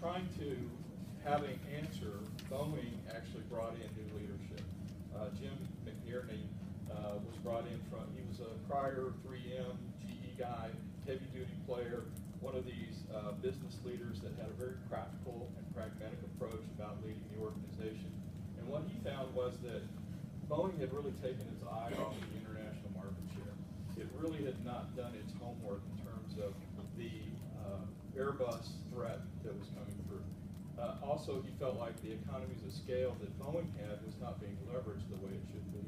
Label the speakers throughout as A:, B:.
A: trying to have an answer, Boeing actually brought in new leadership. Jim McNerney was brought in from, he was a prior 3M, GE guy, heavy duty player, one of these business leaders that had a very practical and pragmatic approach about leading the organization. And what he found was that Boeing had really taken its eye off the international market share. It really had not done its homework in terms of the Airbus threat that was coming through. Also, he felt like the economies of scale that Boeing had was not being leveraged the way it should be.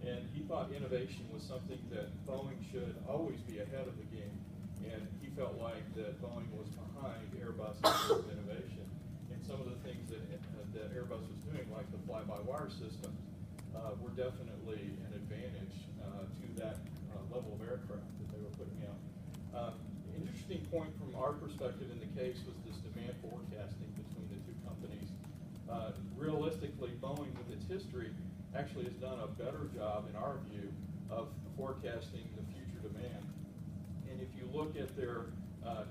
A: And he thought innovation was something that Boeing should always be ahead of the game. And he felt like that Boeing was behind Airbus in terms of innovation. And some of the things that Airbus was doing, like the fly-by-wire systems, were definitely an advantage to that level of aircraft that they were putting out. Interesting point from our perspective in the case was this demand forecasting between the two companies. Realistically, Boeing, with its history, actually has done a better job, in our view, of forecasting the future demand. And if you look at their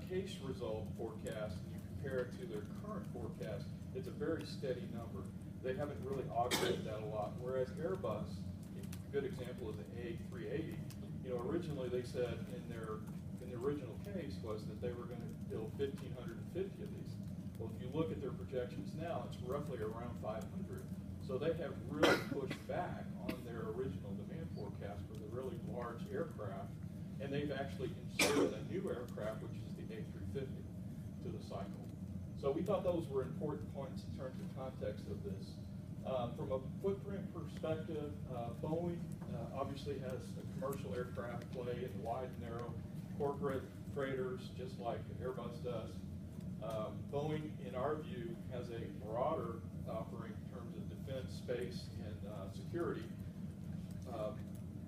A: case result forecast and you compare it to their current forecast, it's a very steady number. They haven't really augmented that a lot. Whereas Airbus, a good example is the A380. Originally they said in the original case was that they were going to build 1,550 of these. Well, if you look at their projections now, it's roughly around 500. So they have really pushed back on their original demand forecast for the really large aircraft, and they've actually inserted a new aircraft, which is the A350, to the cycle. So we thought those were important points in terms of context of this. From a footprint perspective, Boeing obviously has a commercial aircraft play in the wide and narrow, corporate freighters, just like Airbus does. Boeing, in our view, has a broader offering in terms of defense, space, and security.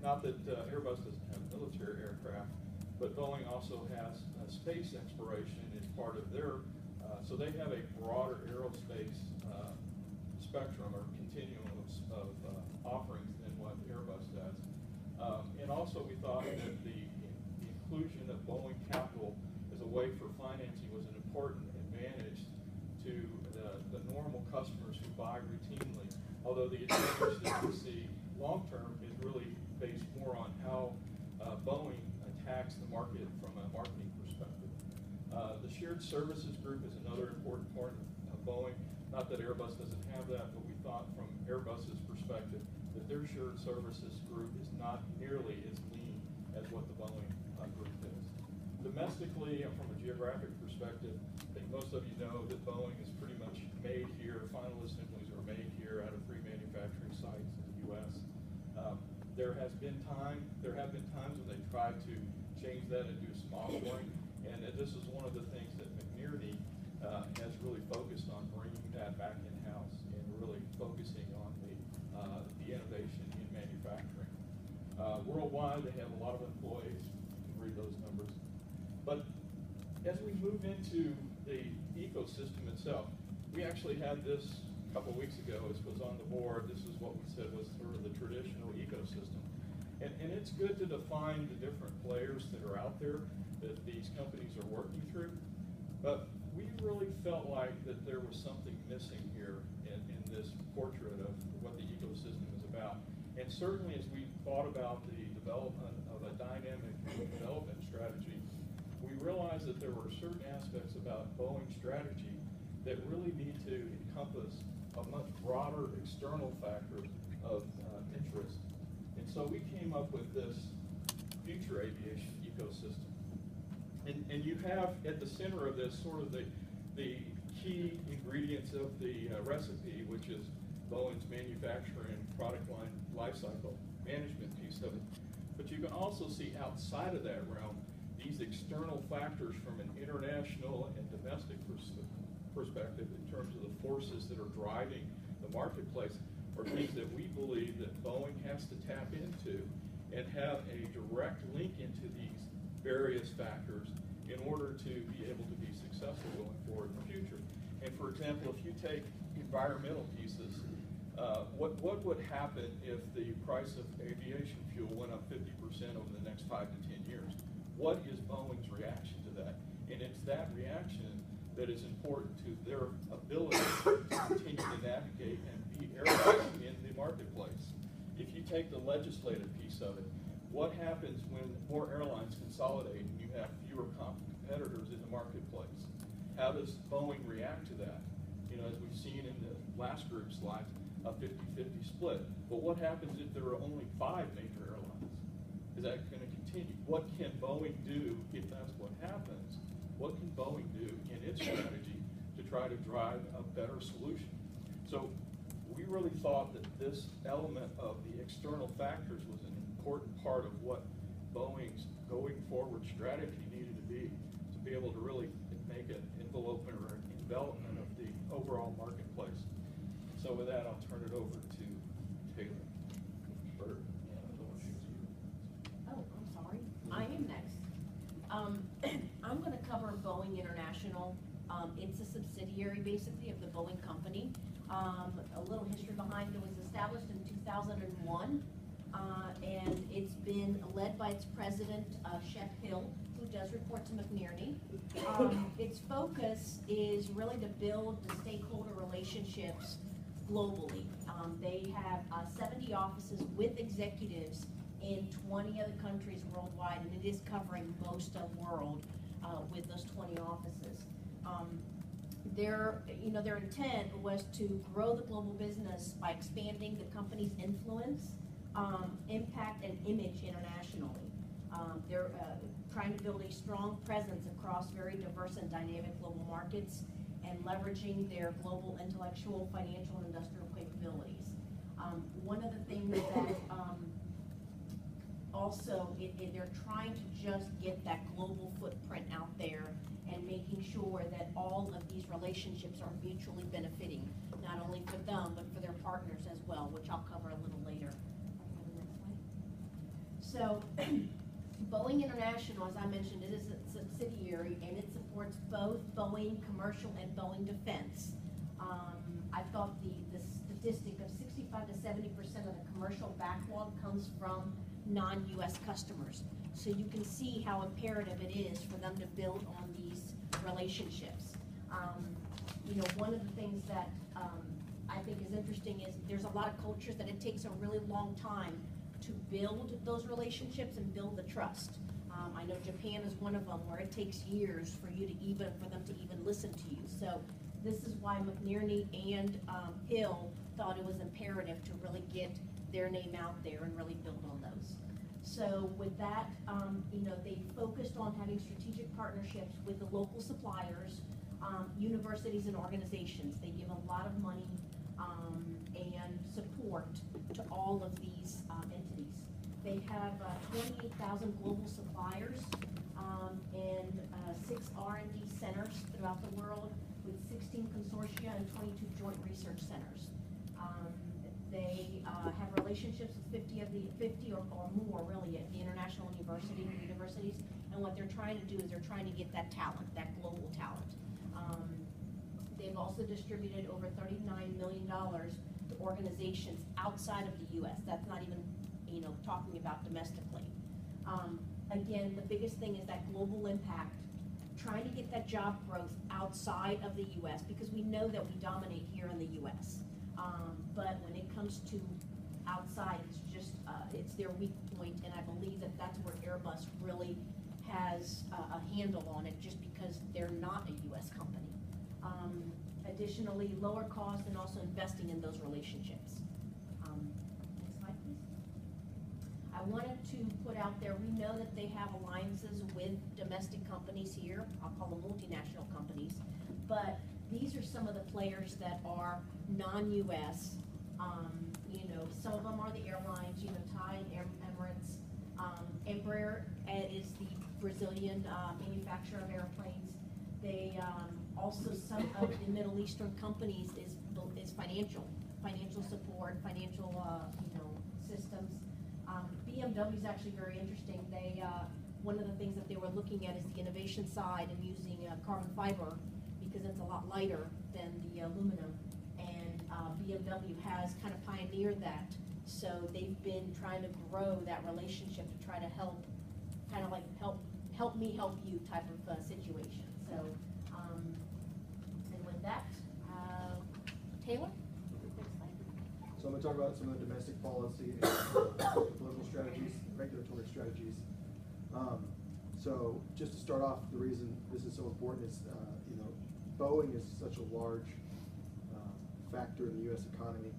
A: Not that Airbus doesn't have military aircraft, but Boeing also has space exploration as part of their, so they have a broader aerospace spectrum or continuum of offerings than what Airbus does. And also we thought that the inclusion of Boeing capital as a way for financing was an important advantage to the normal customers who buy routinely, although the advantage that we see long-term is really based more on how Boeing attacks the market from a marketing perspective. The shared services group is another important part of Boeing. Not that Airbus doesn't have that, but we thought from Airbus's perspective that their shared services group is not nearly as lean as what the Boeing group is. Domestically and from a geographic perspective, I think most of you know that Boeing is pretty much made here. Final assemblies are made here out of 3 manufacturing sites in the U.S. There have been times when they tried to change that and do some offshoring, and this is one of the things that McNerney has really focused on, bringing that back in-house and really focusing on the innovation in manufacturing. Worldwide, they have a lot of employees. You can read those numbers. But as we move into the ecosystem itself, we actually had this a couple weeks ago. This was on the board. This is what we said was sort of the traditional ecosystem. And it's good to define the different players that are out there that these companies are working through. But we really felt like that there was something missing here in this portrait of what the ecosystem is about. And certainly as we thought about the development of a dynamic development strategy, we realized that there were certain aspects about Boeing's strategy that really need to encompass a much broader external factor of interest. And so we came up with this future aviation ecosystem. And you have at the center of this sort of the key ingredients of the recipe, which is Boeing's manufacturing product line lifecycle management piece of it. But you can also see outside of that realm these external factors from an international and domestic perspective in terms of the forces that are driving the marketplace are things that we believe that Boeing has to tap into and have a direct link into these various factors in order to be able to be successful going forward in the future. And for example, if you take environmental pieces, what would happen if the price of aviation fuel went up 50% over the next 5 to 10 years? What is Boeing's reaction to that? And it's that reaction that is important to their ability to continue to navigate and be airlines in the marketplace. If you take the legislative piece of it, what happens when more airlines consolidate and you have fewer competitors in the marketplace? How does Boeing react to that? You know, as we've seen in the last group slides, a 50-50 split. But what happens if there are only 5 major airlines? Is that going to continue? What can Boeing do if that's what happens? What can Boeing do in its strategy to try to drive a better solution? So we really thought that this element of the external factors was an important part of what Boeing's going forward strategy needed to be able to really make an envelopment or an envelopment of the overall marketplace. So with that, I'll turn it over to Taylor.
B: Oh, I'm sorry. I am next. I'm going to cover Boeing International. It's a subsidiary, basically, of the Boeing company. A little history behind it. It was established in 2001, and it's been led by its president, Shep Hill, who does report to McNerney. Its focus is really to build the stakeholder relationships globally. They have 70 offices with executives in 20 other countries worldwide, and it is covering most of the world with those 20 offices. Their intent was to grow the global business by expanding the company's influence, impact, and image internationally. They're trying to build a strong presence across very diverse and dynamic global markets and leveraging their global intellectual, financial, and industrial capabilities. One of the things that also they're trying to just get that global footprint out there and making sure that all of these relationships are mutually benefiting, not only for them, but for their partners as well, which I'll cover a little later. So, Boeing International, as I mentioned, it is a subsidiary, and it supports both Boeing Commercial and Boeing Defense. I thought the statistic of 65 to 70% of the commercial backlog comes from non-U.S. customers. So you can see how imperative it is for them to build on these relationships. One of the things that I think is interesting is there's a lot of cultures that it takes a really long time to build those relationships and build the trust. I know Japan is one of them where it takes years for them to even listen to you. So this is why McNerney and Hill thought it was imperative to really get their name out there and really build on those. So with that, they focused on having strategic partnerships with the local suppliers, universities, and organizations. They give a lot of money and support to all of these entities. They have 28,000 global suppliers and 6 R&D centers throughout the world with 16 consortia and 22 joint research centers. They have relationships with 50 or more, really, at the international universities. And what they're trying to do is they're trying to get that talent, that global talent. They've also distributed over $39 million to organizations outside of the U.S. That's not even, talking about domestically. Again, the biggest thing is that global impact, trying to get that job growth outside of the U.S. because we know that we dominate here in the U.S. But when it comes to outside, it's their weak point, and I believe that that's where Airbus really has a handle on it, just because they're not a U.S. company. Additionally, lower cost and also investing in those relationships. Next slide, please. I wanted to put out there, we know that they have alliances with domestic companies here. I'll call them multinational companies, but these are some of the players that are non-U.S. Some of them are the airlines, Thai, Emirates. Embraer is the Brazilian manufacturer of airplanes. They also, some of the Middle Eastern companies is financial support, financial systems. BMW is actually very interesting. They one of the things that they were looking at is the innovation side and using carbon fiber because it's a lot lighter than the aluminum. And BMW has kind of pioneered that. So they've been trying to grow that relationship to try to help, kind of like help me help you type of situation. So
C: to talk about some of the domestic policy and political strategies, regulatory strategies. So just to start off, the reason this is so important is, Boeing is such a large factor in the U.S. economy.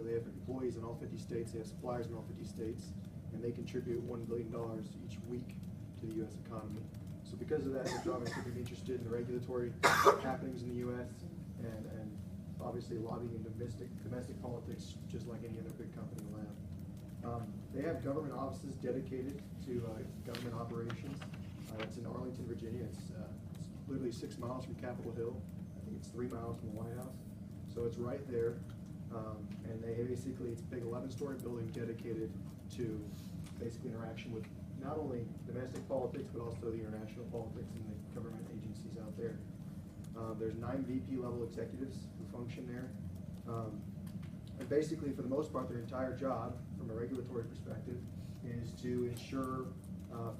C: They have employees in all 50 states, they have suppliers in all 50 states, and they contribute $1 billion each week to the U.S. economy. So because of that, they're obviously going to be interested in the regulatory happenings in the U.S. and obviously lobbying in domestic politics, just like any other big company will have. They have government offices dedicated to government operations. It's in Arlington, Virginia. It's literally 6 miles from Capitol Hill. I think it's 3 miles from the White House. So it's right there. And they basically, it's a big 11-story building dedicated to basically interaction with not only domestic politics, but also the international politics and the government agencies out there. There's 9 VP level executives who function there. And basically, for the most part, their entire job, from a regulatory perspective, is to ensure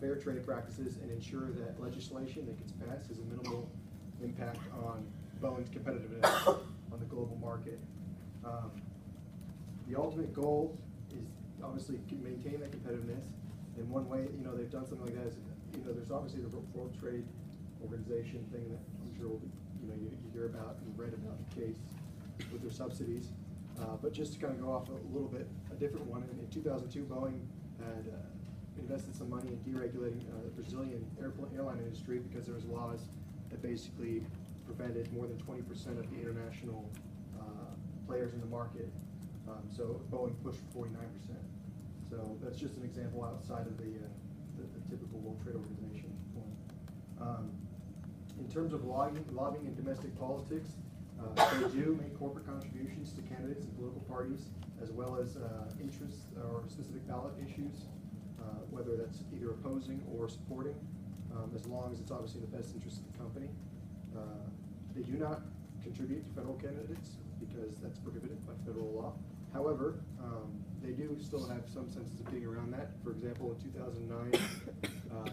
C: fair trade practices and ensure that legislation that gets passed has a minimal impact on Boeing's competitiveness on the global market. The ultimate goal is obviously to maintain that competitiveness. And one way, they've done something like that is, there's obviously the World Trade Organization thing that I'm sure you hear about and read about the case with their subsidies. But just to kind of go off a little bit, a different one, in 2002, Boeing had invested some money in deregulating the Brazilian airline industry because there was laws that basically prevented more than 20% of the international players in the market. So Boeing pushed for 49%. So that's just an example outside of the typical World Trade Organization one. In terms of lobbying in domestic politics, they do make corporate contributions to candidates and political parties, as well as interests or specific ballot issues, whether that's either opposing or supporting, as long as it's obviously in the best interest of the company. They do not contribute to federal candidates because that's prohibited by federal law. However, they do still have some senses of being around that. For example, in 2009,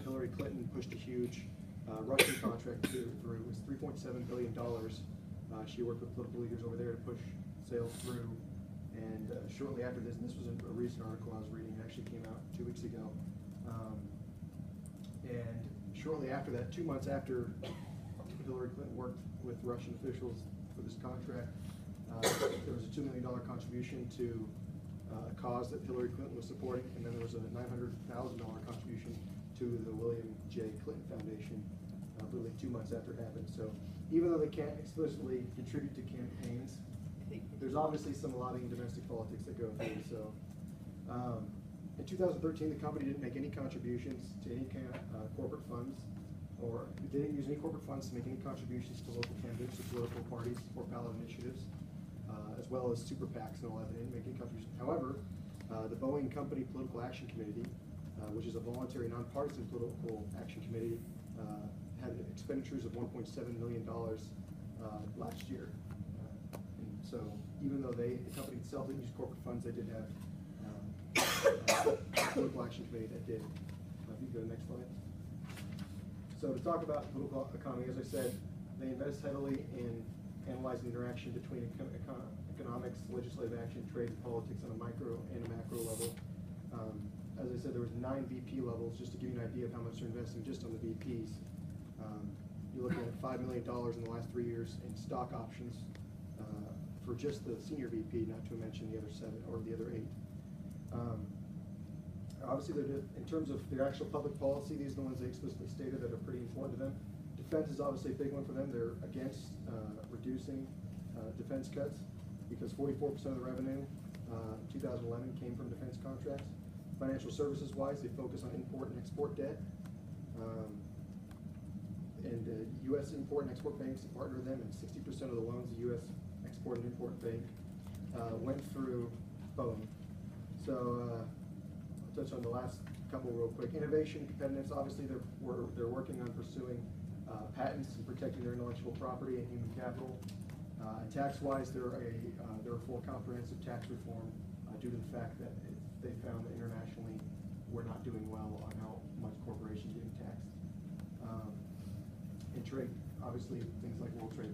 C: Hillary Clinton pushed a huge Russian contract through. It was $3.7 billion. She worked with political leaders over there to push sales through. And shortly after this, and this was a recent article I was reading, it actually came out 2 weeks ago. And shortly after that, 2 months after Hillary Clinton worked with Russian officials for this contract, there was a $2 million contribution to a cause that Hillary Clinton was supporting, and then there was a $900,000 contribution to the William J. Clinton Foundation, literally 2 months after it happened. So even though they can't explicitly contribute to campaigns, there's obviously some lobbying domestic politics that go through. So in 2013, the company didn't make any contributions to any kind of corporate funds, or they didn't use any corporate funds to make any contributions to local candidates or political parties or ballot initiatives, as well as super PACs and all that. They didn't make any contributions. However, the Boeing Company Political Action Committee, which is a voluntary nonpartisan political action committee, had expenditures of $1.7 million last year. And so even though the company itself didn't use corporate funds, they did have a political action committee that did. If you go to the next slide. So to talk about political economy, as I said, they invest heavily in analyzing the interaction between economics, legislative action, trade, and politics on a micro and a macro level. As I said, there was 9 VP levels, just to give you an idea of how much they're investing just on the VPs. You're looking at $5 million in the last 3 years in stock options for just the senior VP, not to mention the other 7 or the other 8. Obviously, in terms of their actual public policy, these are the ones they explicitly stated that are pretty important to them. Defense is obviously a big one for them. They're against reducing defense cuts because 44% of the revenue in 2011 came from defense contracts. Financial services wise, they focus on import and export debt. And U.S. import and export banks partner with them, and 60% of the loans the U.S. Export and Import Bank went through Boeing. So I'll touch on the last couple real quick. Innovation, competitiveness, obviously they're working on pursuing patents and protecting their intellectual property and human capital. Tax-wise, they're for comprehensive tax reform due to the fact that they found that internationally we're not doing well on how much corporations are getting taxed. And trade, obviously things like World Trade,